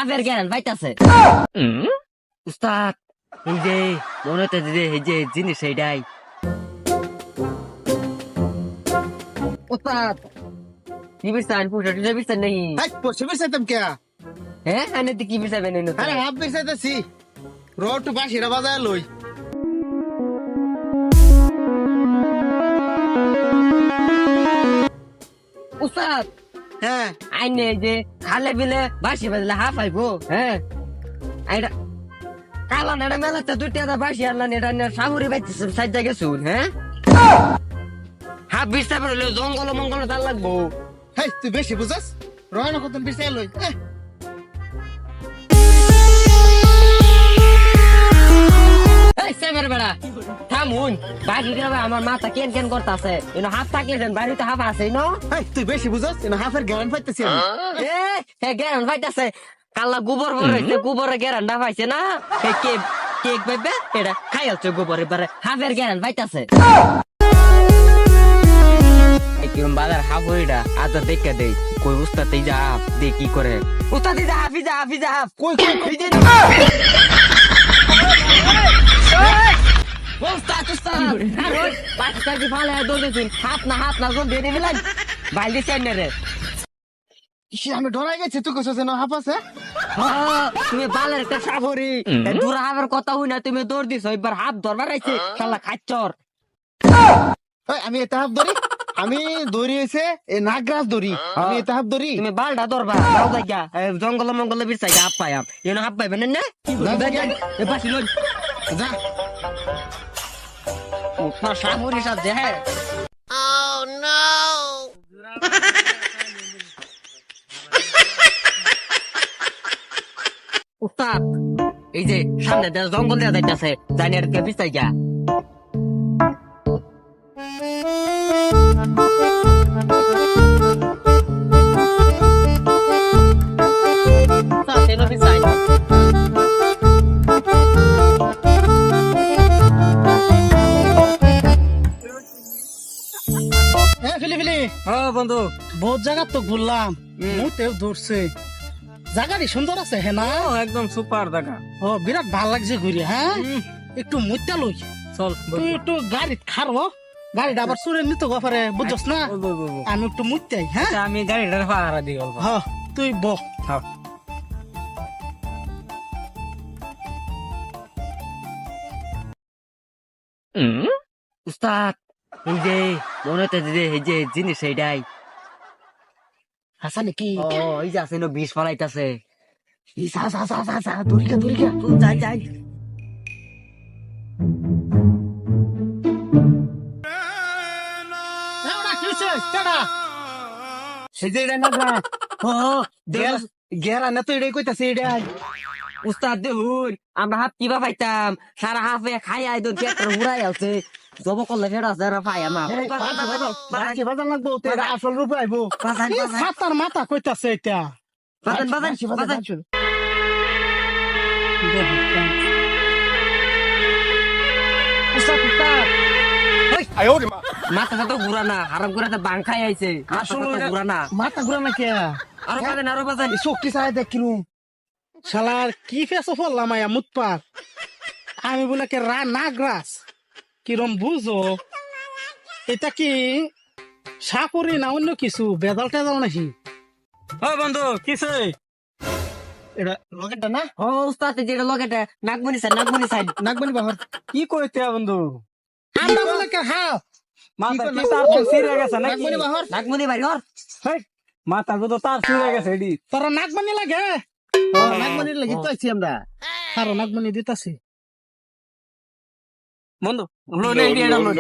হাফের জ্ঞান পাইতাছে উস্তাদ এই যে মনে হচ্ছে যে এই যে জিনিস এইটাই উস্তাদ কি বিছান পুরো বিছান নেই পড়ছে বেসাইতাম কে? হ্যাঁ আনে কি বিছাবেন এনে আরে হাফ বেসাইতাছি রোড বাসিরা বাজায় লই। উস্তাদ হ্যাঁ আইনে যে খালে বিলে বাসি বাজলে হাফ আইবো হ্যাঁ আইটা কালা নেড়া মেলাতে দুইটা বাসি আনলা নেড়া সামুরি বাইতেছে সাইডে গেছুন হ্যাঁ হাফ বিছটা পড়লে জঙ্গল মঙ্গল তার লাগবো হেই তুই বেশি বুঝাস রয়না কত বেসাই লই। এই সেবার বেড়া থামুন বাকি গ্রামে আমার মাথা কেন কেন করতেছে ইনো হাফ থাকলে দেন বাড়িতে হাফ আছে ইনো হেই তুই বেশি বুঝাস না হাফের জ্ঞান পাইতেছি আমি। এ গেরান পাইতাছে কালা গোবর ভরাইছে গোবরে গেরানটা পাইছে না এই কেক কেক পাইবে এটা খাইছে গোবরে বারে হাফের গেরান পাইতাছে এই কি বাজার হাফ হইডা আজ দেখে দেই কই উস্তাদ যা দে কি করে উস্তাদ যা হাফি যা কই কই উস্তাদ পাঁচটা কি ফালে দৌড়েছিন হাত না জল দিয়ে দিবি লাগ বাইরে চাইনে রে আমি ডরাই গেছি তুই কইছস না হাফ আছে। তুমি বালের একটা সাগরি দূর হাফের কথা হই না তুমি দৌড় দিছ এবার হাত ধরবার আইছে শালা খাচ্চর হেই আমি এটা হাফ ধরি আমি দড়ি হইছে এ নাগরাজ দড়ি আমি এটা হাফ ধরি। তুমি বালটা ধরবা যাও যাইগা জঙ্গল মঙ্গলে বিরসাই হাফ পাই আপ এনো হাফ পাইবেন না এ বাসি লই যা না সাগরি সাথে হ্যাঁ উস্তাদ এই যে সামনে জঙ্গল দেওয়া যাইতেছে জানি আর কে বিস্তাই গা বন্ধু বহুত জায়গা তো ঘুরলাম মুতেও ধরছে জায়গাটি সুন্দর আছে হ্যাঁ না একদম সুপার জায়গা ও বিরাট ভাল লাগছে ঘুরে হ্যাঁ একটু মুইতা লই চল তুই একটু গাড়ি খারো গাড়িটা আবার চুরে নিতে গফারে বুঝছস না আমি একটু মুইতাই হ্যাঁ আমি গাড়িটার ভাড়া দিই অল্প হ্যাঁ তুই বহ উস্তাদ এই যে মনে হচ্ছে যে এই যে জিনিস এইটাই হাসা নাকি এই যে আছে বিষ ফলাইতাছে দূরিকা যাই গেরা না তো এটাই কইতাছে এটা উস্তাদ দেখুন আমরা হাফ কিবা পাইতাম সারা হাফে খাই আই দোন পেটর উড়াই আছে জব করলে ফের আছে না পাই আমার বাজার লাগবো তেরা আসল রূপে আইবো সাতার মাথা কইতাছে এটা বাজান মাথা তো ঘুরা না হারাম করে বাং খাই আইছে ঘুরা না মাথা ঘুরা না কে আরো বাজান শক্তি চাই দেখিলুম শালার কি ফেসো ফললাম আয়া মুতপার আমি বলে কে নাগরাজ কিরম বুঝো এটা কি সাপুরি না অন্য কিছু বেজাল টেজাল নাকি বন্ধু কিছু এটা লগেটা না উস্তাদ যেটা লগেটা নাগমণি সাইড নাগমণি বাহর কি কইতে বন্ধু আমরা বলে কে হাফ মাথা কি তার সিরে গেছে নাকি নাগমণি বাহর নাগমণি বাড়ি হর মাথা তো তার সিরে গেছে এডি তোর নাগমণি লাগে নাগমণি লাগি তো আছি আমরা আর নাগমণি দিতাছি বন্ধু লো নে এডি এডা লো